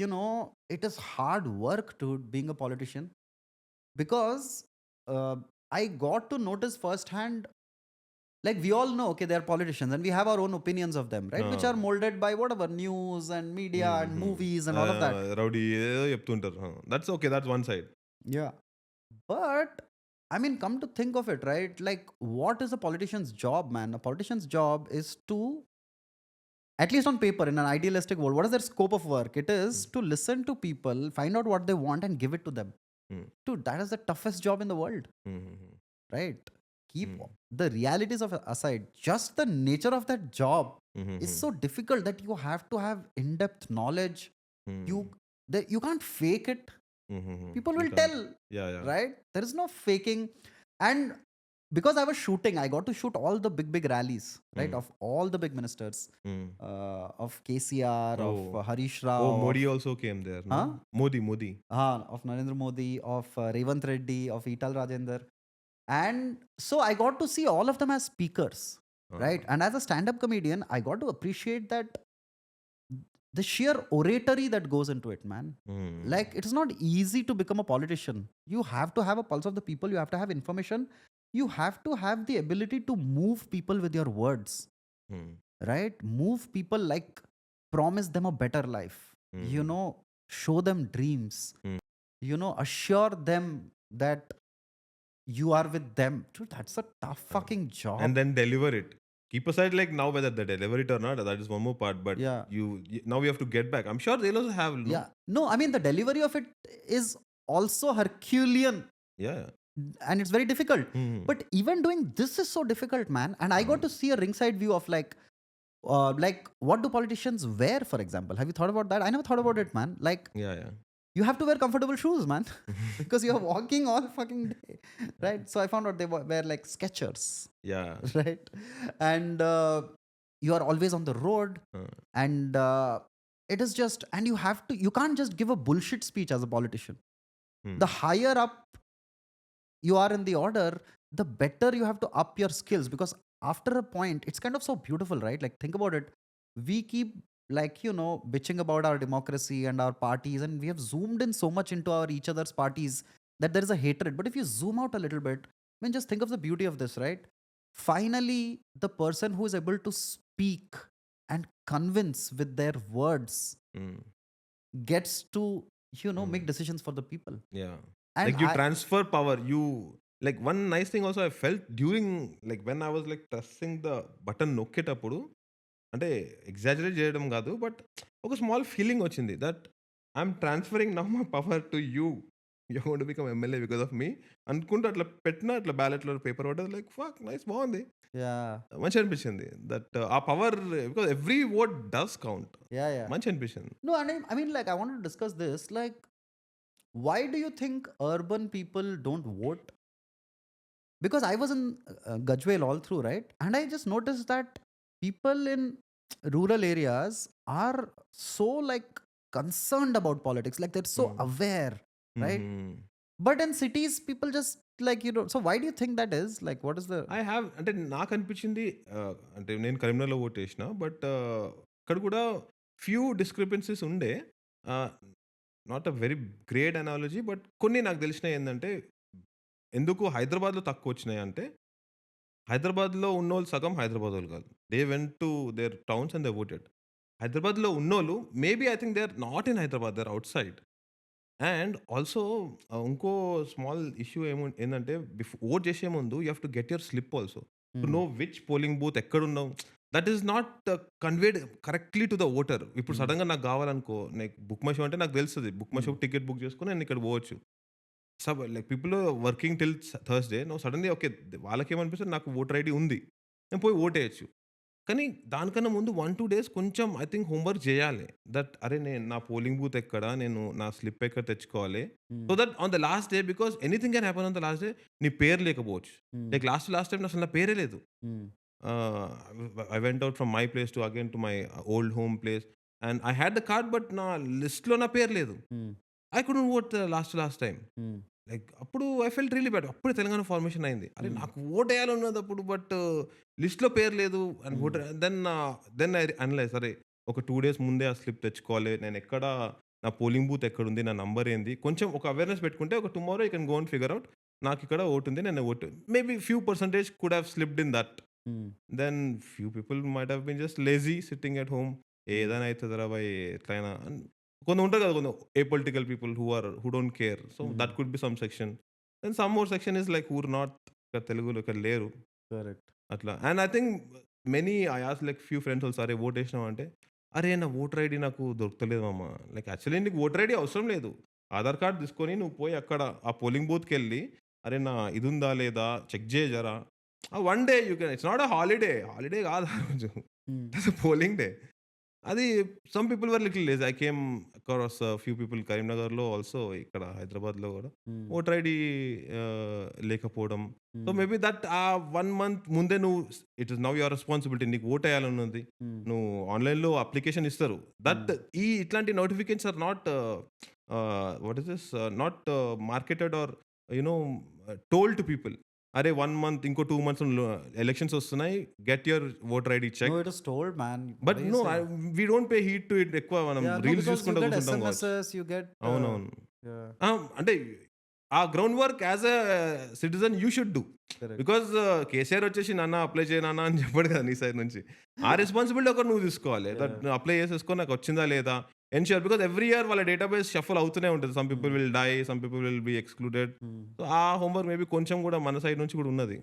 it is hard work to being a politician, because uh, I got to notice firsthand. Like, we all know, okay, they're politicians and we have our own opinions of them, right? Which are molded by whatever news and media and movies and all of that. Rowdy ఏదో చెప్తుంటారు. That's okay, that's one side. Yeah. But I mean, come to think of it, right? Like, what is a politician's job, man? A politician's job is to, at least on paper, in an idealistic world, what is their scope of work? It is to listen to people, find out what they want, and give it to them. Dude, that is the toughest job in the world, right? Keep the realities of aside, just the nature of that job is so difficult that you have to have in-depth knowledge. You you can't fake it. People will tell, Yeah. right? There is no faking. And because I was shooting, I got to shoot all the big rallies, right? Of all the big ministers, of KCR, Oh. of Harish Oh, Rao, Modi of, also came there. huh? No? Modi. Of Narendra Modi, of Revant Reddy, of Ital Rajender. And so I got to see all of them as speakers, right? And as a stand-up comedian, I got to appreciate that the sheer oratory that goes into it, man. Like, it is not easy to become a politician. You have to have a pulse of the people. You have to have information. You have to have the ability to move people with your words, right? Move people, like, promise them a better life, show them dreams, assure them that you are with them. Dude, that's a tough fucking job. And then deliver it. Keep aside, like, now whether they deliver it or not, that is one more part. But Yeah. now you have to get back. I'm sure they'll also have. No? Yeah. No, I mean, the delivery of it is also Herculean. Yeah. And it's very difficult. But even doing this is so difficult, man. And I got to see a ringside view of, like, what do politicians wear, for example? Have you thought about that? I never thought about it, man. Like, Yeah. you have to wear comfortable shoes, man, because you're walking all fucking day, right? So I found out they wear like Skechers, Yeah. right? And you are always on the road, and it is just, and you can't just give a bullshit speech as a politician. The higher up you are in the order, the better you have to up your skills, because after a point, it's kind of so beautiful, right? Like, think about it. We keep, like, bitching about our democracy and our parties, and we have zoomed in so much into our each other's parties that there is a hatred. But if you zoom out a little bit, I mean, just think of the beauty of this, right? Finally, the person who is able to speak and convince with their words gets to, make decisions for the people. Yeah. And like, you transfer power. Like, one nice thing also I felt during, like, when I was, like, pressing the button నొక్కేటప్పుడు, అంటే exaggerate చేయడం కాదు, but ఒక small feeling వచ్చింది that I'm transferring now my power to you going to become MLA because of me అనుకుంటూ అట్లా పెట్టిన, అట్లా బ్యాలెట్లో పేపర్ పడ్డది. లైక్ ఫక్ నైస్, బాగుంది, మంచి అనిపించింది. దట్ ఆ power, because every vote does count. మంచి అనిపించింది. No, and I mean, like, I want to discuss this. Like, why do you think urban people don't vote? Because I was in Gajwel all through, right? And I just noticed that people in rural areas are so, like, concerned about politics. Like, they're so aware, right? But in cities, people just, like, so why do you think that is? Like, what is the... I have, అంటే నాకు అనిపించింది, అంటే నేను కరీంనగర్లో vote వేసిన, but అక్కడ కూడా few discrepancies ఉండే. Not a very great analogy, but కొన్ని నాకు తెలిసినవి ఏంటంటే, ఎందుకు హైదరాబాద్లో తక్కువ వచ్చినాయి అంటే, హైదరాబాద్లో ఉన్నోళ్ళు సగం హైదరాబాద్ వాళ్ళు కాదు. They went to their towns and they voted. హైదరాబాద్లో ఉన్నోళ్ళు maybe I think they are not in Hyderabad, they are outside. And also ఇంకో స్మాల్ ఇష్యూ ఏంటంటే, ఓట్ చేసే ముందు you have to get your slip also to know which polling booth ఎక్కడున్నావు. That is not conveyed correctly to the voter. ఇప్పుడు సడన్గా నాకు కావాలనుకో, నాకు book my show అంటే నాకు తెలుస్తుంది, book my show ticket book చేసుకుని నేను ఇక్కడ పోవచ్చు. Like people working till Thursday, no suddenly okay, వాళ్ళకి ఏమనిపిస్తుంది, నాకు ఓటర్ ఐడి ఉంది, నేను పోయి ఓటేయచ్చు. కానీ దానికన్నా ముందు 1-2 days కొంచెం ఐ థింక్ హోంవర్క్ చేయాలి. దట్ అరే, నేను నా పోలింగ్ బూత్ ఎక్కడ, నేను నా స్లిప్ ఎక్కడ తెచ్చుకోవాలి. So that on the last day, because anything can happen on the last day, నీ పేరు లేకపోవచ్చు. లైక్ లాస్ట్ టైం అసలు నా పేరే లేదు. I went out from my place to again to my old home place, and I had the card, but నా లిస్ట్లో నా పేరు లేదు. I couldn't vote last time. Like అప్పుడు ఐ ఫెల్ట్ రియలీ బ్యాడ్. అప్పుడే తెలంగాణ ఫార్మేషన్ అయింది. అరే, నాకు ఓట్ వేయాలి ఉన్నది అప్పుడు, బట్ లిస్ట్లో పేరు లేదు and voter. Then I analyse, సరే ఒక 2 days ముందే ఆ స్లిప్ తెచ్చుకోవాలి, నేను ఎక్కడ నా పోలింగ్ బూత్ ఎక్కడుంది? నా నంబర్ ఏంది? కొంచెం ఒక అవేర్‌నెస్ పెట్టుకుంటే ఒక tomorrow you can go and figure out నాకిక్కడ ఓటుంది. నేను vote maybe few percentage could have slipped in that. Hmm. Then few people might have been just lazy sitting at home. Hmm. ఏదైనా అయితదిరా భాయ్ ఎట్లైనా కొందరు ఉంటారు కదా! కొందరు apolitical people who don't care. So hmm. That could be some section. And some more section is like who are not ఇక్కడ తెలుగులో ఇక్కడ లేరు. కరెక్ట్. అట్లా. And I think I asked like few friends also అరే ఓటేసినావా అంటే, "అరే! నా voter ID నాకు దొరుకుతలేదు మామ." లైక్ యాక్చువల్లీ నీకు ఓటర్ ఐడీ అవసరం లేదు. ఆధార్ కార్డ్ తీసుకొని నువ్వు పోయి అక్కడ ఆ పోలింగ్ బూత్‌కెళ్ళి, "అరే! నా ఇదుందా లేదా చెక్ చేయి జరా." One day you can it's not a holiday. Holiday కాదు ఆ రోజు. Hmm. It's a polling day. అది some people were little lazy. I came across few people కరీంనగర్‌లో ఆల్సో ఇక్కడ హైదరాబాద్‌లో గూడా హ్మ్. ఓటర్ ఐడీ లేకపోవడం. So, hmm. మేబీ దట్ ఆ 1 మంత్ ముందే నువ్వు it is now your responsibility. నీకు ఓటేయాలనుంది. హ్మ్. నువ్వు ఆన్‌లైన్‌లో అప్లికేషన్ ఇస్తారు. That hmm. ఇట్లాంటి notifications are not what is this not marketed or you know told to people. అరే 1 మంత్ ఇంకో 2 మంత్స్‌లో ఎలక్షన్స్ వస్తున్నాయి. Get your voter ID No, check. it is told, man. What but are you know saying? We don't pay heed to it ఎక్కువ మనం Yeah, no, reels because you చూసుకుంటా get కూర్చుంటాం కావచ్చు. SMSs, you get అవునవును. yeah, అంటే ఆ ground work as a citizen you should do. correct. Because KCR వచ్చేసి నాన్న అప్లై చేయి నాన్న అని చెప్పాడు కదా నీ సైడ్ నుంచి. ఆ రెస్పాన్సిబిలిటీ ఒకటి నువ్వు తీసుకోవాలి. That Yeah. అప్లై చేసేసుకో నాకు వచ్చిందా లేదా ఎన్ష్యూర్ బికాజ్ ఎవ్రీ ఇయర్ వాళ్ళ డేటాబేస్ షఫల్ అవుతూనే ఉంటుంది. Some people Hmm. Will die, some people will be excluded. Hmm. So ఆ హోంవర్క్ మేబీ కొంచెం కూడా మన సైడ్ నుంచి కూడా ఉన్నది.